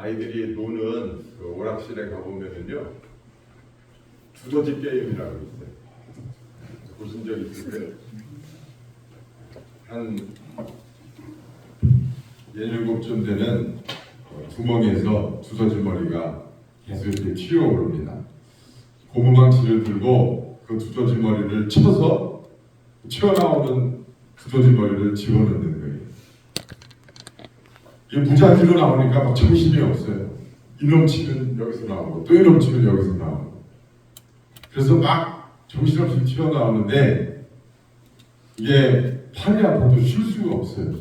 아이들이 노는 그 오락실에 가보면은요, 두더지 게임이라고 있어요. 보신 적 있으세요? 한 17쯤 되는 구멍에서 두더지 머리가 계속 이렇게 튀어오릅니다. 고무망치를 들고 그 두더지 머리를 쳐서 튀어나오는 두더지 머리를 집어넣는 거예요. 이게 무작위로 나오니까 막 정신이 없어요. 이놈 치면 여기서 나오고 또 이놈 치면 여기서 나오고, 그래서 막 정신없이 튀어나오는데 이게 팔이 아파도 쉴 수가 없어요.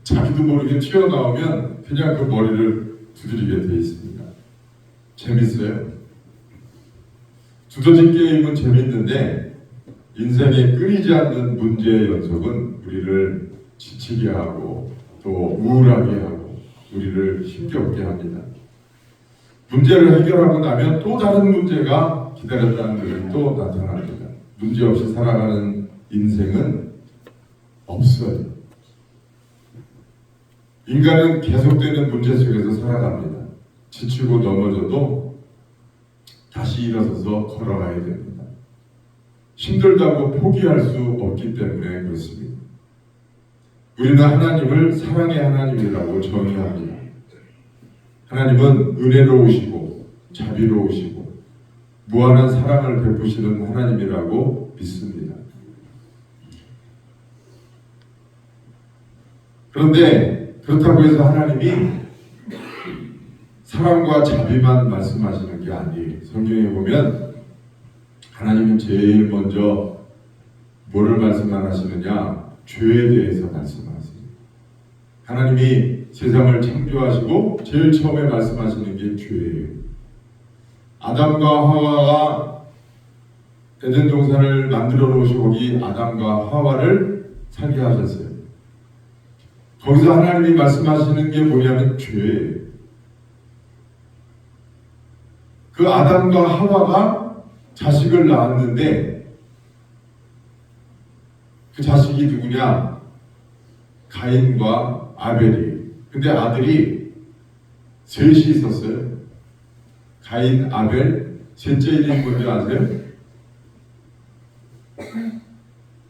자기도 모르게 튀어나오면 그냥 그 머리를 두드리게 돼 있습니다. 재밌어요. 두더지 게임은 재밌는데 인생에 끊이지 않는 문제의 연속은 우리를 지치게 하고 또 우울하게 하고 우리를 힘겹게 합니다. 문제를 해결하고 나면 또 다른 문제가 기다렸다는 것이 또 나타납니다. 문제 없이 살아가는 인생은 없어요. 인간은 계속되는 문제 속에서 살아갑니다. 지치고 넘어져도 다시 일어서서 걸어가야 됩니다. 힘들다고 포기할 수 없기 때문에 그렇습니다. 우리는 하나님을 사랑의 하나님이라고 정의합니다. 하나님은 은혜로우시고 자비로우시고 무한한 사랑을 베푸시는 하나님이라고 믿습니다. 그런데 그렇다고 해서 하나님이 사랑과 자비만 말씀하시는 게 아니에요. 성경에 보면 하나님은 제일 먼저 뭐를 말씀하시느냐? 죄에 대해서 말씀하세요. 하나님이 세상을 창조하시고 제일 처음에 말씀하시는 게 죄예요. 아담과 하와가 에덴 동산을 만들어 놓으시고 거기 아담과 하와를 살게 하셨어요. 거기서 하나님이 말씀하시는 게 뭐냐면 죄예요. 그 아담과 하와가 자식을 낳았는데 그 자식이 누구냐? 가인과 아벨이에요. 근데 아들이 셋이 있었어요. 가인, 아벨, 셋째 이름이 뭔지 아세요?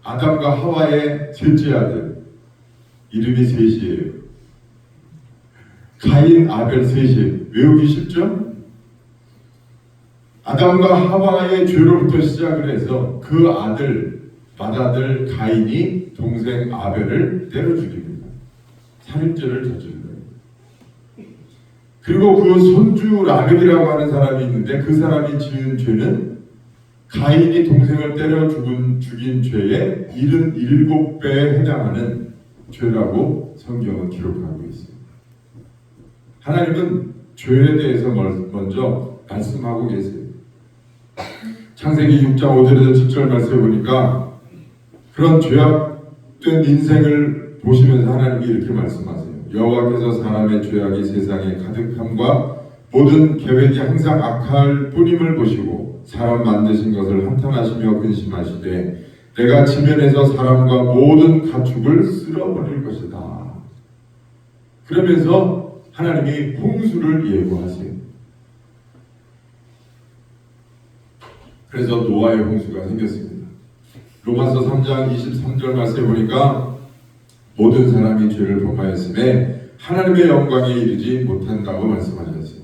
아담과 하와의 셋째 아들 이름이 셋이에요. 가인, 아벨 셋이 외우기 쉽죠? 아담과 하와의 죄로부터 시작을 해서 그 아들 맏아들 가인이 동생 아벨을 때려 죽입니다. 살인죄를 저지른 거예요. 그리고 그 손주 라멕이라고 하는 사람이 있는데 그 사람이 지은 죄는 가인이 동생을 때려 죽인 죄의 77배에 해당하는 죄라고 성경은 기록하고 있습니다. 하나님은 죄에 대해서 먼저 말씀하고 계세요. 창세기 6장 5절에서 7절 말씀해 보니까 그런 죄악된 인생을 보시면서 하나님이 이렇게 말씀하세요. 여호와께서 사람의 죄악이 세상에 가득함과 모든 계획이 항상 악할 뿐임을 보시고 사람 만드신 것을 한탄하시며 근심하시되 내가 지면에서 사람과 모든 가축을 쓸어버릴 것이다. 그러면서 하나님이 홍수를 예고하세요. 그래서 노아의 홍수가 생겼습니다. 로마서 3장 23절 말씀에 보니까 모든 사람이 죄를 범하였음에 하나님의 영광에 이르지 못한다고 말씀하셨어요.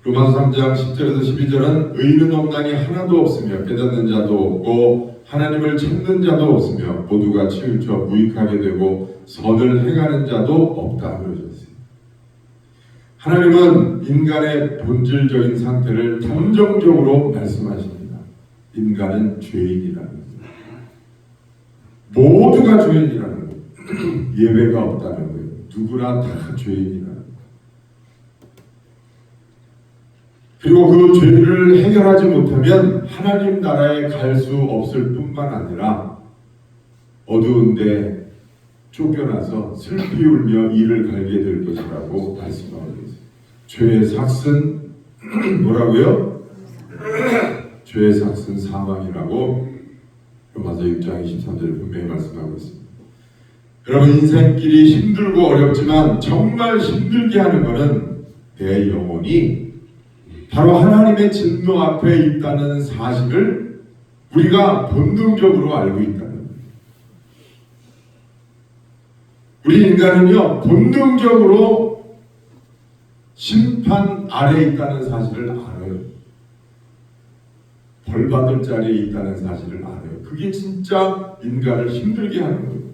로마서 3장 10절에서 12절은 의인은 없나니 하나도 없으며 깨닫는 자도 없고 하나님을 찾는 자도 없으며 모두가 치우쳐 무익하게 되고 선을 행하는 자도 없다 그러셨어요. 하나님은 인간의 본질적인 상태를 단정적으로 말씀하십니다. 인간은 죄인이라는 거예요. 모두가 죄인이라는 거예요. 예외가 없다는 거예요. 누구나 다 죄인이라는 거예요. 그리고 그 죄를 해결하지 못하면 하나님 나라에 갈 수 없을 뿐만 아니라 어두운데 쫓겨나서 슬피 울며 이를 갈게 될 것이라고 말씀하고 있어요. 죄의 삭은 뭐라고요? 죄의 삭은 사망이라고 로마서 6장 23절에 분명히 말씀하고 있습니다. 여러분, 인생길이 힘들고 어렵지만 정말 힘들게 하는 것은 내 영혼이 바로 하나님의 진노 앞에 있다는 사실을 우리가 본능적으로 알고 있다는 거예요. 우리 인간은요, 본능적으로 심판 아래에 있다는 사실을 알아요. 벌받을 자리에 있다는 사실을 알아요. 그게 진짜 인간을 힘들게 하는 거예요.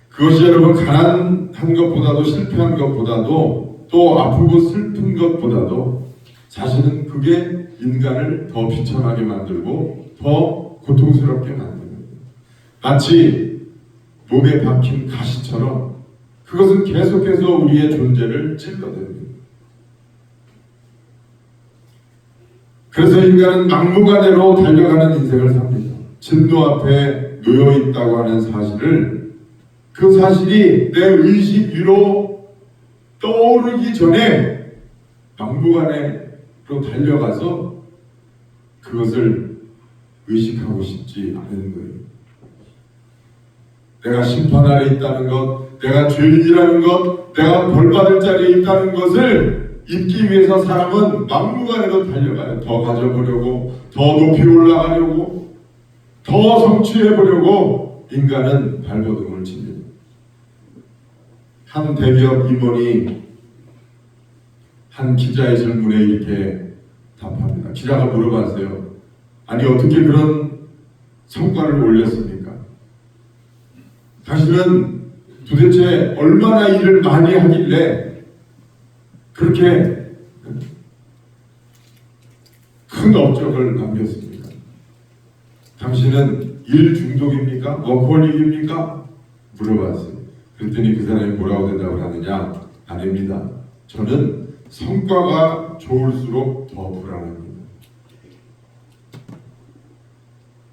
그것이 여러분, 가난한 것보다도 실패한 것보다도 또 아프고 슬픈 것보다도 사실은 그게 인간을 더 비참하게 만들고 더 고통스럽게 만드는 거예요. 마치 몸에 박힌 가시처럼 그것은 계속해서 우리의 존재를 찔러댑니다. 그래서 인간은 막무가내로 달려가는 인생을 삽니다. 진노 앞에 놓여 있다고 하는 사실을, 그 사실이 내 의식 위로 떠오르기 전에 막무가내로 달려가서 그것을 의식하고 싶지 않은 거예요. 내가 심판 아래 있다는 것, 내가 죄인이라는 것, 내가 벌받을 자리에 있다는 것을 잊기 위해서 사람은 막무가내로 달려가요. 더 가져보려고, 더 높이 올라가려고, 더 성취해보려고 인간은 발버둥을 칩니다. 한 대기업 임원이 한 기자의 질문에 이렇게 답합니다. 기자가 물어봤어요. 아니, 어떻게 그런 성과를 올렸습니까? 당신은 도대체 얼마나 일을 많이 하길래 그렇게 큰 업적을 남겼습니까? 당신은 일 중독입니까? 워커홀릭입니까? 물어봤어요. 그랬더니 그 사람이 뭐라고 대답을 하느냐? 아닙니다. 저는 성과가 좋을수록 더 불안합니다.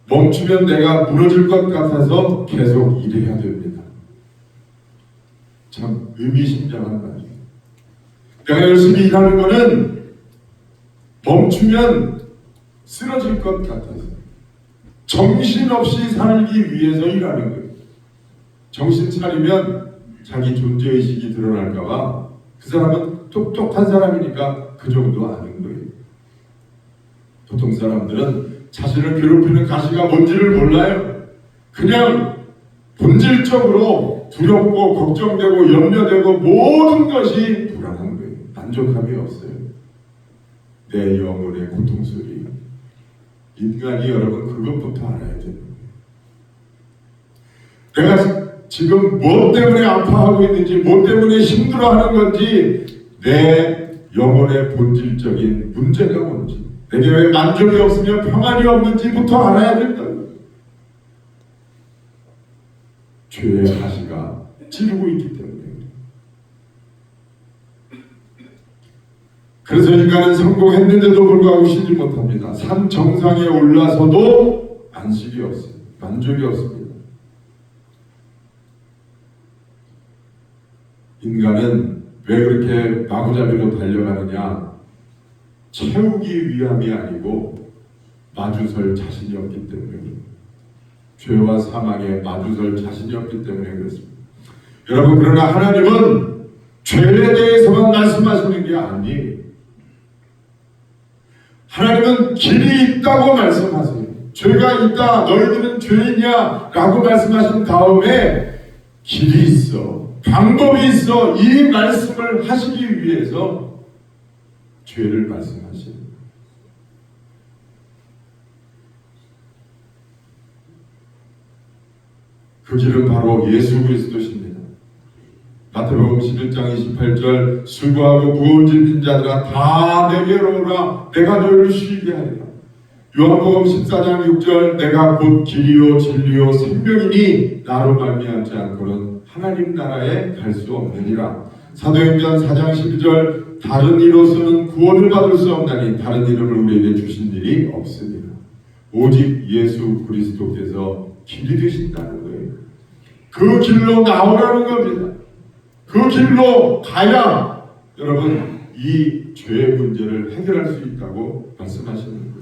멈추면 내가 무너질 것 같아서 계속 일해야 됩니다. 참 의미심장한 말이에요. 내가 열심히 일하는 것은 멈추면 쓰러질 것 같아서, 정신없이 살기 위해서 일하는 거예요. 정신 차리면 자기 존재의식이 드러날까봐 그 사람은 똑똑한 사람이니까 그 정도 아는 거예요. 보통 사람들은 자신을 괴롭히는 가시가 뭔지를 몰라요. 그냥 본질적으로 두렵고 걱정되고 염려되고 모든 것이 불안한 거예요. 만족감이 없어요. 내 영혼의 고통소리. 인간이 여러분 그것부터 알아야 되는 거예요. 내가 지금 무엇 때문에 아파하고 있는지, 무엇 때문에 힘들어하는 건지, 내 영혼의 본질적인 문제가 뭔지, 내게 왜 만족이 없으며 평안이 없는지부터 알아야 된다고요. 죄의 가시가 찌르고 있기 때문에. 그래서 인간은 성공했는데도 불구하고 쉬지 못합니다. 산 정상에 올라서도 안식이 없어요. 만족이 없습니다. 인간은 왜 그렇게 마구잡이로 달려가느냐? 채우기 위함이 아니고 마주설 자신이 없기 때문에, 죄와 사망에 마주설 자신이 없기 때문에 그렇습니다. 여러분, 그러나 하나님은 죄에 대해서만 말씀하시는 게 아니에요. 하나님은 길이 있다고 말씀하세요. 죄가 있다, 너희들은 죄이냐 라고 말씀하신 다음에 길이 있어, 방법이 있어, 이 말씀을 하시기 위해서 죄를 말씀하시는 거예요. 그 길은 바로 예수 그리스도십니다. 마태복음 11장 28절, 수고하고 무거운 짐 진 자들아 다 내게로 오라, 내가 너희를 쉬게 하리라. 요한복음 14장 6절, 내가 곧 길이요 진리요 생명이니 나로 말미암지 않고는 하나님 나라에 갈 수 없느니라. 사도행전 4장 12절, 다른 이로서는 구원을 받을 수 없나니 다른 이름을 우리에게 주신 일이 없으니라. 오직 예수 그리스도께서 길이 되신다는 거예요. 그 길로 나오라는 겁니다. 그 길로 가야 여러분 이 죄의 문제를 해결할 수 있다고 말씀하시는 거예요.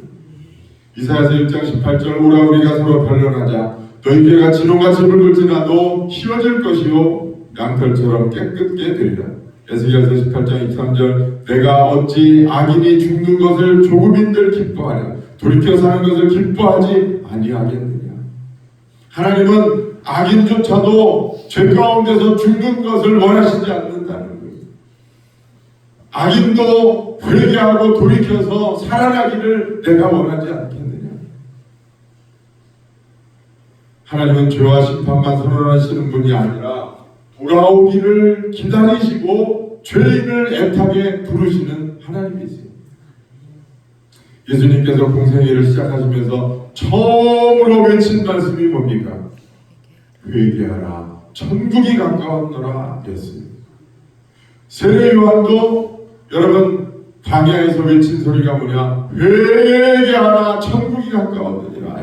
이사야서 1장 18절, 오라 우리가 서로 변론하자. 너희 죄가 진홍같이 붉을지라도 희어질 것이요 양털처럼 깨끗게 되리라. 에스겔서 18장 23절 내가 어찌 악인이 죽는 것을 조금인들 기뻐하랴 돌이켜 사는 것을 기뻐하지 아니하겠느냐. 하나님은 악인조차도 죄 가운데서 죽는 것을 원하시지 않는다는 거예요. 악인도 회개하고 돌이켜서 살아나기를 내가 원하지 않겠느냐. 하나님은 죄와 심판만 선언하시는 분이 아니라 돌아오기를 기다리시고 죄인을 애타게 부르시는 하나님이세요. 예수님께서 공생애를 시작하시면서 처음으로 외친 말씀이 뭡니까? 회개하라 천국이 가까웠노라 였어요. 세례 요한도 여러분 광야에서 외친 소리가 뭐냐? 회개하라 천국이 가까웠느니라.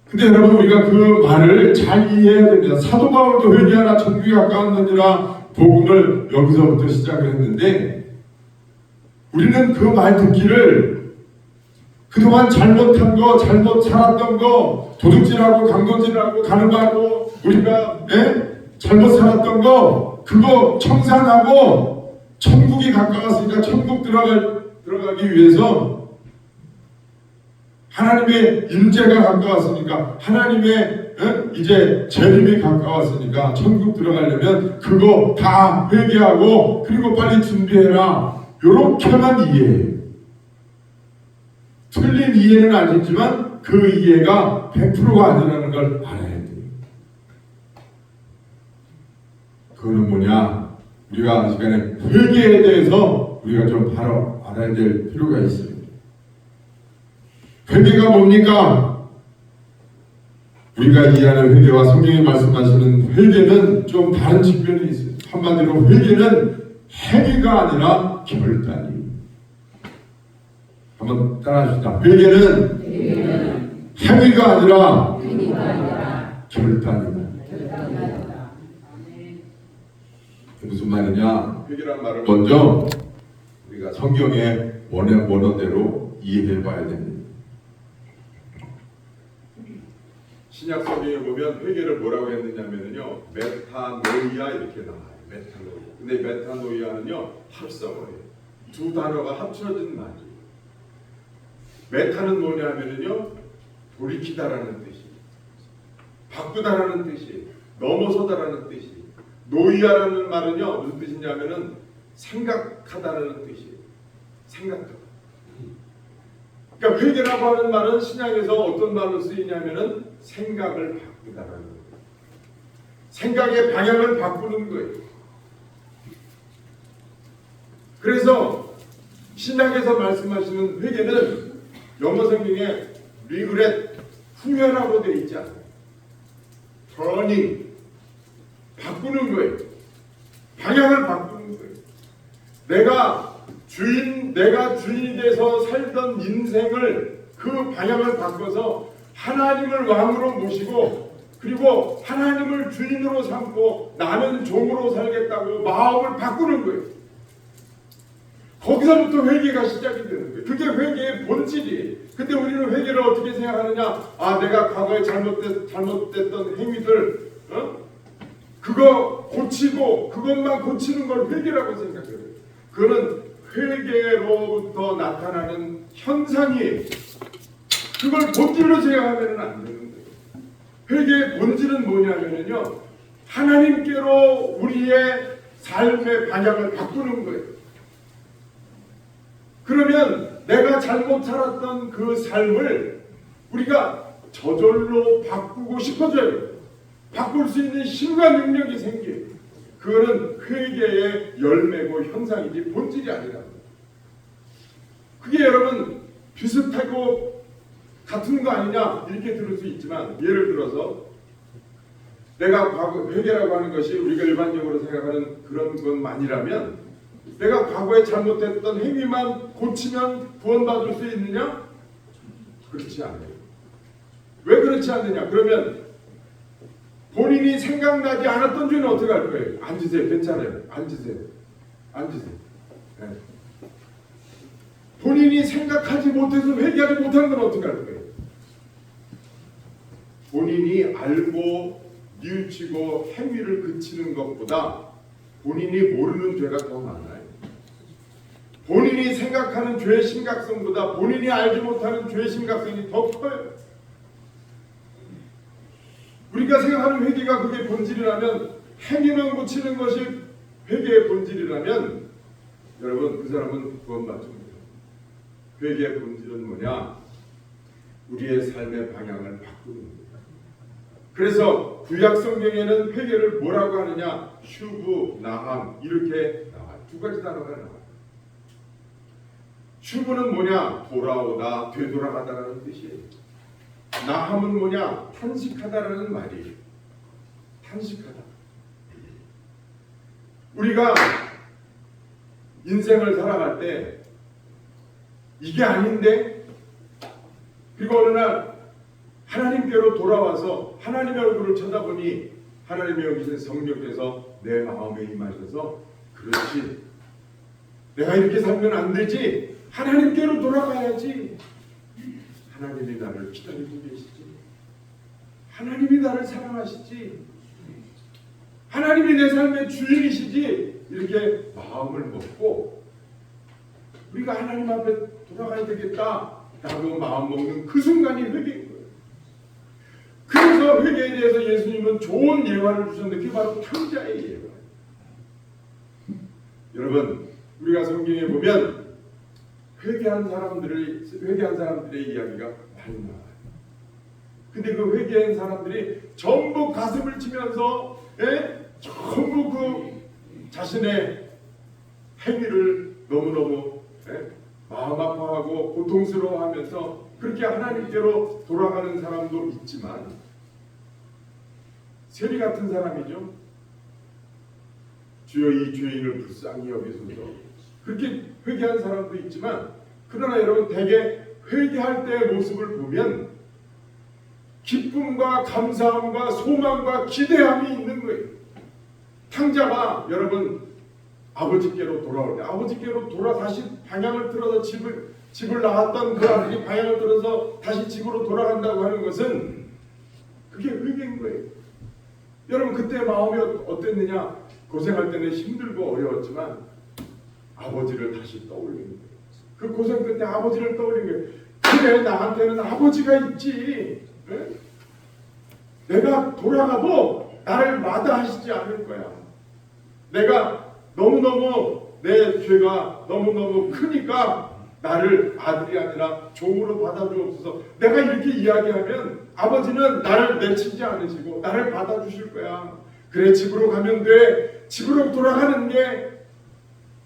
근데 여러분 우리가 그 말을 잘 이해해야 됩니다. 사도 바울도 회개하라 천국이 가까웠느니라 복음을 여기서부터 시작을 했는데 우리는 그 말 듣기를 그동안 잘못한 거, 잘못 살았던 거, 도둑질하고 강도질하고 가늠하고 우리가 잘못 살았던 거 그거 청산하고 천국이 가까웠으니까 천국 들어가기 위해서 하나님의 임재가 가까웠으니까 하나님의 이제 재림이 가까웠으니까 천국 들어가려면 그거 다 회개하고 그리고 빨리 준비해라. 요렇게만 이해해요. 틀린 이해는 아니지만 그 이해가 100%가 아니라는 걸 알아야 돼요. 그거는 뭐냐? 우리가 이 시간에 회개에 대해서 우리가 좀 바로 알아야 될 필요가 있어요. 회개가 뭡니까? 우리가 이해하는 회개와 성경이 말씀하시는 회개는 좀 다른 측면이 있어요. 한마디로 회개는 행위가 아니라 결단이에요. 한번 따라합시다. 회개는 행위가 아니라 결단이다. 무슨 말이냐? 회개란 말을 먼저 우리가 성경의 원어대로 이해해 봐야 됩니다. 신약 성경에 보면 회개를 뭐라고 했느냐면요, 메타노이아 이렇게 나와요. 메타노이아. 근데 메타노이아는요 합성어예요. 두 단어가 합쳐진 말이에요. 메타는 뭐냐면요 돌이키다라는 뜻이, 바꾸다라는 뜻이, 넘어서다라는 뜻이. 노이아라는 말은요 무슨 뜻이냐면은 생각하다라는 뜻이에요. 생각하다. 그러니까 회개라고 하는 말은 신약에서 어떤 말로 쓰이냐면은 생각을 바꾸다라는 거예요. 생각의 방향을 바꾸는 거예요. 그래서 신약에서 말씀하시는 회개는 영어 성경에 리그렛, 후회라고 되어 있지 않아요. 터닝, 바꾸는 거예요. 방향을 바꾸는 거예요. 내가 주인이 돼서 살던 인생을 그 방향을 바꿔서 하나님을 왕으로 모시고 그리고 하나님을 주인으로 삼고 나는 종으로 살겠다고 마음을 바꾸는 거예요. 거기서부터 회개가 시작이 되는 거예요. 그게 회개의 본질이에요. 근데 우리는 회개를 어떻게 생각하느냐? 아, 내가 과거에 잘못됐던 행위들, 그거 고치고 그것만 고치는 걸 회개라고 생각해요. 그거는 회개로부터 나타나는 현상이에요. 그걸 본질로 생각하면 안 되는 거예요. 회개의 본질은 뭐냐면요, 하나님께로 우리의 삶의 방향을 바꾸는 거예요. 그러면 내가 잘못 살았던 그 삶을 우리가 저절로 바꾸고 싶어져요. 바꿀 수 있는 힘과 능력이 생겨요. 그거는 회개의 열매고 현상이지 본질이 아니라고. 그게 여러분 비슷하고 같은 거 아니냐 이렇게 들을 수 있지만, 예를 들어서 내가 과거 회개라고 하는 것이 우리가 일반적으로 생각하는 그런 것만이라면 내가 과거에 잘못했던 행위만 고치면 구원받을 수 있느냐? 그렇지 않아요. 왜 그렇지 않느냐? 그러면 본인이 생각나지 않았던 죄는 어떻게 할 거예요? 앉으세요. 괜찮아요. 앉으세요. 네. 본인이 생각하지 못해서 회개하지 못하는 건 어떻게 할 거예요? 본인이 알고 뉘우치고 행위를 그치는 것보다 본인이 모르는 죄가 더 많아요. 본인이 생각하는 죄의 심각성보다 본인이 알지 못하는 죄의 심각성이 더 커요. 우리가 생각하는 회개가 그게 본질이라면, 행위만 고치는 것이 회개의 본질이라면, 여러분 그 사람은 구원받습니다. 회개의 본질은 뭐냐? 우리의 삶의 방향을 바꾸는 겁니다. 그래서 구약 성경에는 회개를 뭐라고 하느냐? 슈브, 나함 이렇게 나와요. 두 가지 단어가 나와요. 슈브는 뭐냐? 돌아오다, 되돌아가다라는 뜻이에요. 나함은 뭐냐? 탄식하다라는 말이에요. 탄식하다. 우리가 인생을 살아갈 때 이게 아닌데, 그리고 어느 날 하나님께로 돌아와서 하나님의 얼굴을 쳐다보니 하나님의 여기신 성령께서 내 마음에 임하셔서, 그렇지, 내가 이렇게 살면 안 되지, 하나님께로 돌아가야지. 하나님이 나를 기다리고 계시지. 하나님이 나를 사랑하시지. 하나님이 내 삶의 주인이시지. 이렇게 마음을 먹고 우리가 하나님 앞에 돌아가야 되겠다 라고 마음 먹는 그 순간이 회개인 거예요. 그래서 회개에 대해서 예수님은 좋은 예화를 주셨는데, 그게 바로 탕자의 예화. 여러분, 우리가 성경에 보면 회개한 사람들의 이야기가 많이 나와요. 근데 그 회개한 사람들이 전부 가슴을 치면서 전부 그 자신의 행위를 너무너무 마음 아파하고 고통스러워하면서 그렇게 하나님께로 돌아가는 사람도 있지만, 세리 같은 사람이죠. 주여 이 죄인을 불쌍히 여기소서, 그렇게 회개한 사람도 있지만, 그러나 여러분 대개 회개할 때의 모습을 보면 기쁨과 감사함과 소망과 기대함이 있는 거예요. 탕자가 여러분 아버지께로 돌아올 때, 아버지께로 다시 방향을 틀어서 집을 나왔던 그 아들이 방향을 틀어서 다시 집으로 돌아간다고 하는 것은 그게 회개인 거예요. 여러분 그때 마음이 어땠느냐? 고생할 때는 힘들고 어려웠지만 아버지를 다시 떠올리는 거예요. 그 고생 끝에 아버지를 떠올리는 거예요. 그래, 나한테는 아버지가 있지. 네? 내가 돌아가도 나를 마다하시지 않을 거야. 내가 너무너무 내 죄가 너무너무 크니까 나를 아들이 아니라 종으로 받아주옵소서. 내가 이렇게 이야기하면 아버지는 나를 내치지 않으시고 나를 받아주실 거야. 그래, 집으로 가면 돼. 집으로 돌아가는 게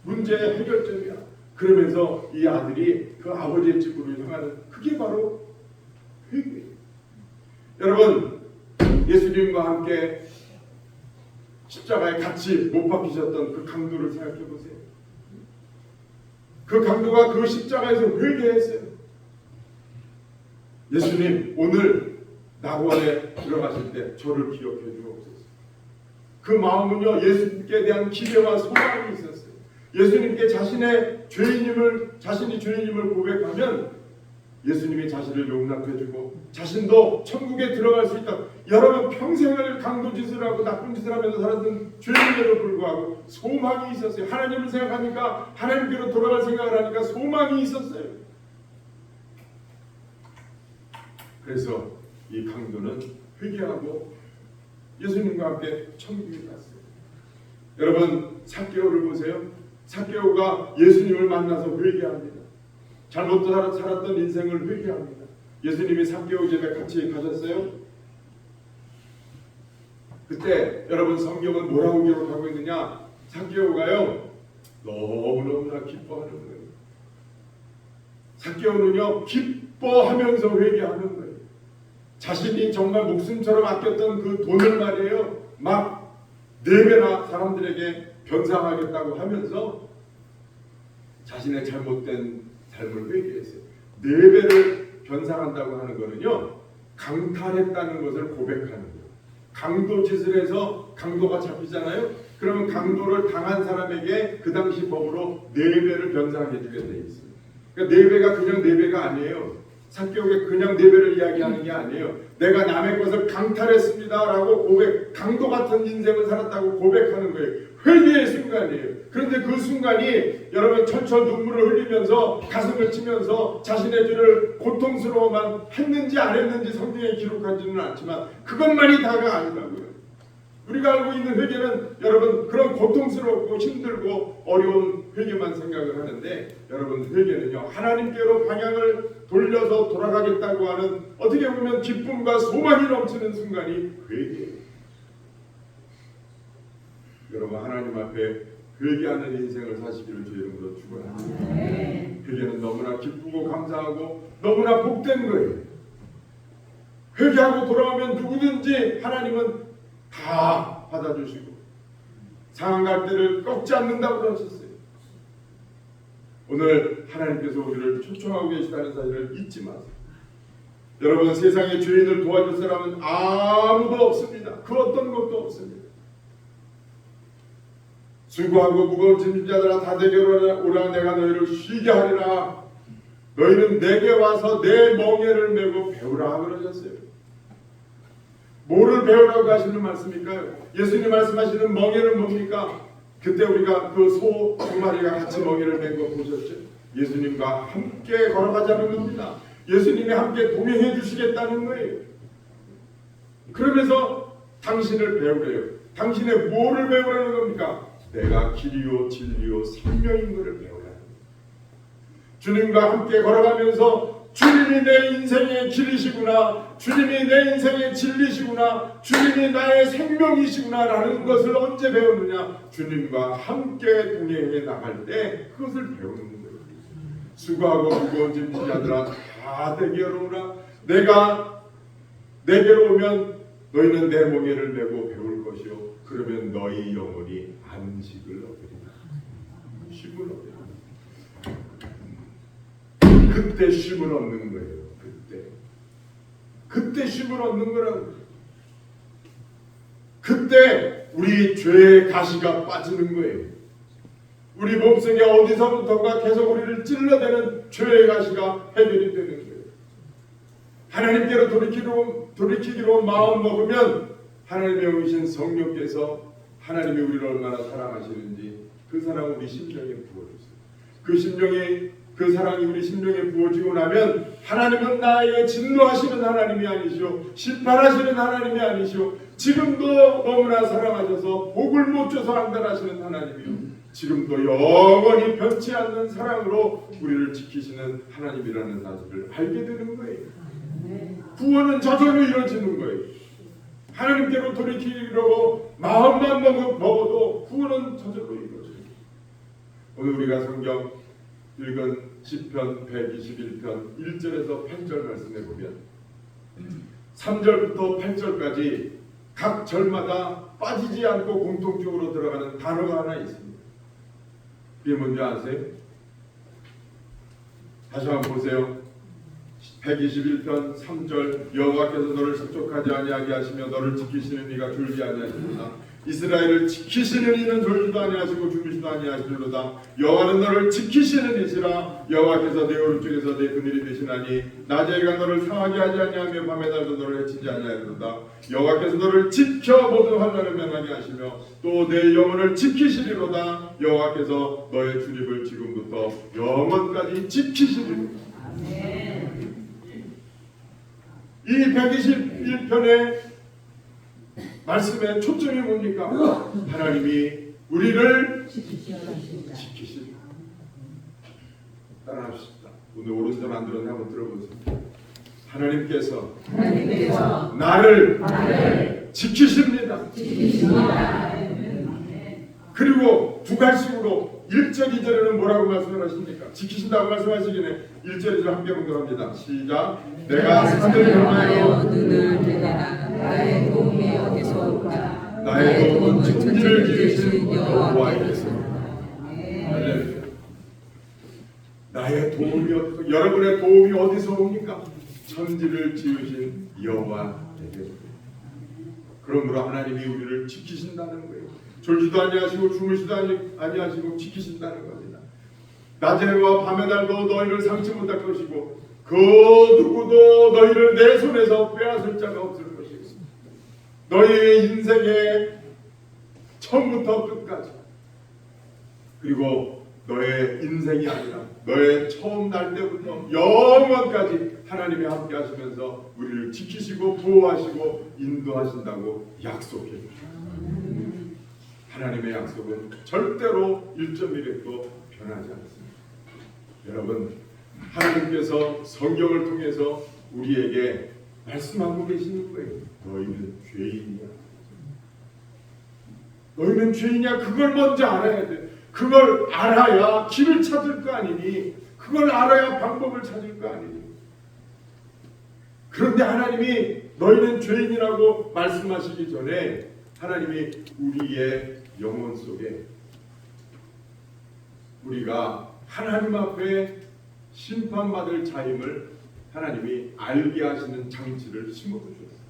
문제의 해결점이야. 그러면서 이 아들이 그 아버지의 집으로 향하는, 그게 바로 회개예요. 여러분, 예수님과 함께 십자가에 같이 못 박히셨던 그 강도를 생각해 보세요. 그 강도가 그 십자가에서 회개했어요. 예수님, 오늘 낙원에 들어가실 때 저를 기억해 주옵소서. 그 마음은요, 예수님께 대한 기대와 소망이 있었어요. 예수님께 자신이 죄인임을 고백하면 예수님이 자신을 용납해주고 자신도 천국에 들어갈 수 있다. 여러분 평생을 강도짓을 하고 나쁜 짓을 하면서 살았던 죄인임에도 불구하고 소망이 있었어요. 하나님을 생각하니까, 하나님께로 돌아갈 생각을 하니까 소망이 있었어요. 그래서 이 강도는 회개하고 예수님과 함께 천국에 갔어요. 여러분 삭개오를 보세요. 삭개오가 예수님을 만나서 회개합니다. 잘못 살았던 인생을 회개합니다. 예수님이 삭개오 집에 같이 가셨어요. 그때 여러분 성경은 뭐라고 기록하고 있느냐? 삭개오가요 너무너무나 기뻐하는 거예요. 삭개오는요 기뻐하면서 회개하는 거예요. 자신이 정말 목숨처럼 아꼈던 그 돈을 말이에요 막 4배나 사람들에게 변상하겠다고 하면서 자신의 잘못된 삶을 회개했어요. 4배를 변상한다고 하는 거는요 강탈했다는 것을 고백하는 거예요. 강도짓을 해서 강도가 잡히잖아요. 그러면 강도를 당한 사람에게 그 당시 법으로 4배를 변상해 주게 돼 있어요. 그러니까 4배가 그냥 4배가 아니에요. 사개오의 그냥 내배를 이야기하는 게 아니에요. 내가 남의 것을 강탈했습니다라고 고백, 강도 같은 인생을 살았다고 고백하는 거예요. 회개의 순간이에요. 그런데 그 순간이 여러분 철철 눈물을 흘리면서 가슴을 치면서 자신의 죄를 고통스러워만 했는지 안 했는지 성경에 기록하지는 않지만 그것만이 다가 아니라고요. 우리가 알고 있는 회개는 여러분 그런 고통스럽고 힘들고 어려운 회개만 생각을 하는데 여러분 회개는요 하나님께로 방향을 돌려서 돌아가겠다고 하는 어떻게 보면 기쁨과 소망이 넘치는 순간이 회개예요. 여러분 하나님 앞에 회개하는 인생을 사시기를 주의 이름으로 축원합니다. 회개는 너무나 기쁘고 감사하고 너무나 복된 거예요. 회개하고 돌아오면 누구든지 하나님은 다 받아주시고 상한 때를 꺾지 않는다고 그러셨어요. 오늘 하나님께서 우리를 초청하고 계시다는 사실을 잊지 마세요. 여러분 세상에 죄인을 도와줄 사람은 아무도 없습니다. 그 어떤 것도 없습니다. 수고하고 무거운 짐진 자들아 다 내게로 오라 내가 너희를 쉬게 하리라. 너희는 내게 와서 내 멍에를 메고 배우라 그러셨어요. 뭐를 배우라고 하시는 말씀일까요? 예수님 말씀하시는 멍에는 뭡니까? 그때 우리가 그 소 두 마리가 같이 멍에를 맨 거 보셨죠? 예수님과 함께 걸어가자는 겁니다. 예수님이 함께 동행해 주시겠다는 거예요. 그러면서 당신을 배우래요. 당신의 뭐를 배우라는 겁니까? 내가 길이요 진리요 생명인 것을 배우라. 주님과 함께 걸어가면서 주님이 내 인생의 길이시구나, 주님이 내 인생의 진리시구나, 주님이 나의 생명이시구나 라는 것을 언제 배우느냐? 주님과 함께 동행해 나갈 때 그것을 배우는 거예요. 수고하고 무거운 짐진 자들아 다 내게로 오라. 내가 내게로 오면 너희는 내 멍에를 메고 배울 것이요 그러면 너희 영혼이 안식을 얻으리라. 쉼을 얻으리라. 그때 쉼을 얻는 거예요. 그때 쉼을 얻는 거라고. 그때 우리 죄의 가시가 빠지는 거예요. 우리 몸속에 어디서부터가 계속 우리를 찔러대는 죄의 가시가 해결이 되는 거예요. 하나님께로 돌이키기로 마음 먹으면 하나님의 오신 성령께서 하나님이 우리를 얼마나 사랑하시는지 그 사랑 우리 심령에 부어주세요. 그 심령이 그 사랑이 우리 심령에 부어지고 나면 하나님은 나에게 진노하시는 하나님이 아니시오, 심판하시는 하나님이 아니시오, 지금도 너무나 사랑하셔서 복을 못 줘서 안달하시는 하나님이요, 지금도 영원히 변치 않는 사랑으로 우리를 지키시는 하나님이라는 사실을 알게 되는 거예요. 구원은 저절로 이루어지는 거예요. 하나님께로 돌이키려고 마음만 먹어도 구원은 저절로 이루어져요. 오늘 우리가 성경 읽은 시편 121편 1절에서 8절 말씀에 보면 3절부터 8절까지 각 절마다 빠지지 않고 공통적으로 들어가는 단어가 하나 있습니다. 그게 뭔지 아세요? 다시 한번 보세요. 121편 3절 여호와께서 너를 실족하지 아니하게 하시며 너를 지키시는 이가 졸지 아니하시리로다. 이스라엘을 지키시는 이는 졸지도 아니하시고 주무시도 아니하시리로다. 여호와는 너를 지키시는 이시라. 여호와께서 내 오른쪽에서 내 그늘이 되시나니 낮에 해가 너를 상하게 하지 아니하며 밤에 달도 너를 해치지 아니하리로다. 여호와께서 너를 지켜 모든 환난을 면하게 하시며 또 내 영혼을 지키시리로다. 여호와께서 너의 출입을 지금부터 영원까지 지키시리로다. 이 121편의 말씀의 초점이 뭡니까? 하나님이 우리를 지키시다. 따라합시다. 오늘 오른손 안 들었는데 한번 들어보세요. 하나님께서 나를 지키십니다. 그리고 두 갈식으로 1절 2절에는 뭐라고 말씀을 하십니까? 지키신다고 말씀하시기에 1절 2절 함께 공동합니다. 시작. 내가 산을 향하여 눈을 들으라. 나의 도움이 어디서 올까? 나의 도움은 천지를 지으신 여호와께서. 할렐루야. 나의 도움이 어디서, 여러분의 도움이 어디서 옵니까? 천지를 지으신 여호와에게. 그러므로 하나님이 우리를 지키신다는 거예요. 졸지도 아니하시고 주무시도 아니하시고 지키신다는 겁니다. 낮에와 밤의 달도 너희를 상치 못할 것이고 그 누구도 너희를 내 손에서 빼앗을 자가 없을 것이고 너희의 인생의 처음부터 끝까지 그리고 너의 인생이 아니라 너의 처음 날 때부터 영원까지 하나님이 함께 하시면서 우리를 지키시고 보호하시고 인도하신다고 약속해 주십니다. 하나님의 약속은 절대로 1.1획도 변하지 않습니다. 여러분, 하나님께서 성경을 통해서 우리에게 말씀하고 계시는 거예요. 너희는 죄인이야. 너희는 죄인이야. 그걸 먼저 알아야 돼. 그걸 알아야 길을 찾을 거 아니니. 그걸 알아야 방법을 찾을 거 아니니. 그런데 하나님이 너희는 죄인이라고 말씀하시기 전에 하나님이 우리의 영혼 속에 우리가 하나님 앞에 심판받을 자임을 하나님이 알게 하시는 장치를 심어주셨어요.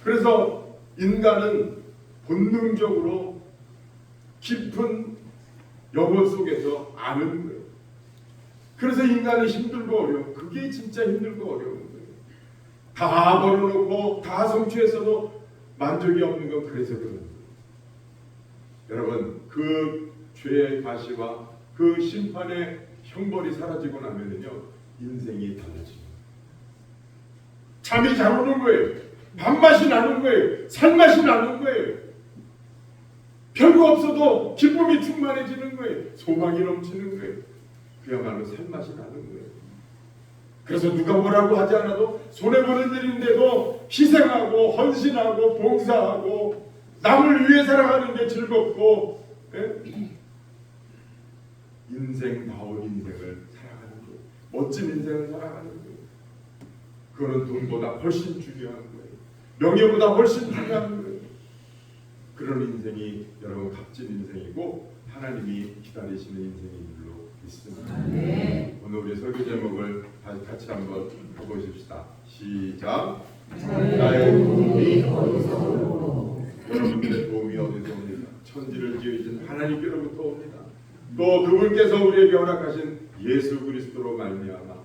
그래서 인간은 본능적으로 깊은 영혼 속에서 아는 거예요. 그래서 인간이 힘들고 어려워. 그게 진짜 힘들고 어려운 거예요. 다 벌어놓고 다 성취했어도 만족이 없는 건 그래서 그런 거예요. 여러분, 그 죄의 가시와 그 심판의 형벌이 사라지고 나면은요 인생이 달라집니다. 잠이 잘 오는 거예요. 밥맛이 나는 거예요. 살맛이 나는 거예요. 별거 없어도 기쁨이 충만해지는 거예요. 소망이 넘치는 거예요. 그야말로 살맛이 나는 거예요. 그래서 누가 뭐라고 하지 않아도 손해보는 일인데도 희생하고 헌신하고 봉사하고 남을 위해 살아가는 게 즐겁고 인생다운 인생을 살아가는 거예요. 멋진 인생을 살아가는 거예요. 그거는 돈보다 훨씬 중요한 거예요. 명예보다 훨씬 중요한 거예요. 그런 인생이 여러분 값진 인생이고 하나님이 기다리시는 인생인 줄로 믿습니다. 네. 오늘 우리 설교 제목을 같이 한번 보십시다. 시작. 나의 도움이 어디서 오노? 여러분들의 도움이 어디서 옵니까? 천지를 지으신 하나님께로부터 옵니다. 또 그분께서 우리에게 허락하신 예수 그리스도로 말미암아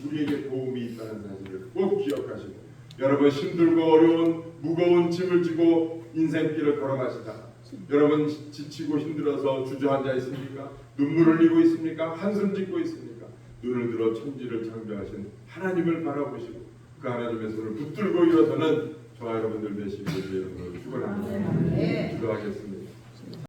우리에게 도움이 있다는 사실을 꼭 기억하시고 여러분 힘들고 어려운 무거운 짐을 지고 인생길을 걸어가시다. 여러분 지치고 힘들어서 주저앉아 있습니까? 눈물 흘리고 있습니까? 한숨 짓고 있습니까? 눈을 들어 천지를 창조하신 하나님을 바라보시고 그 하나님의 손을 붙들고 일어서는 저와 여러분들 되시기를 주의 이름으로 축원합니다. 기도하겠습니다.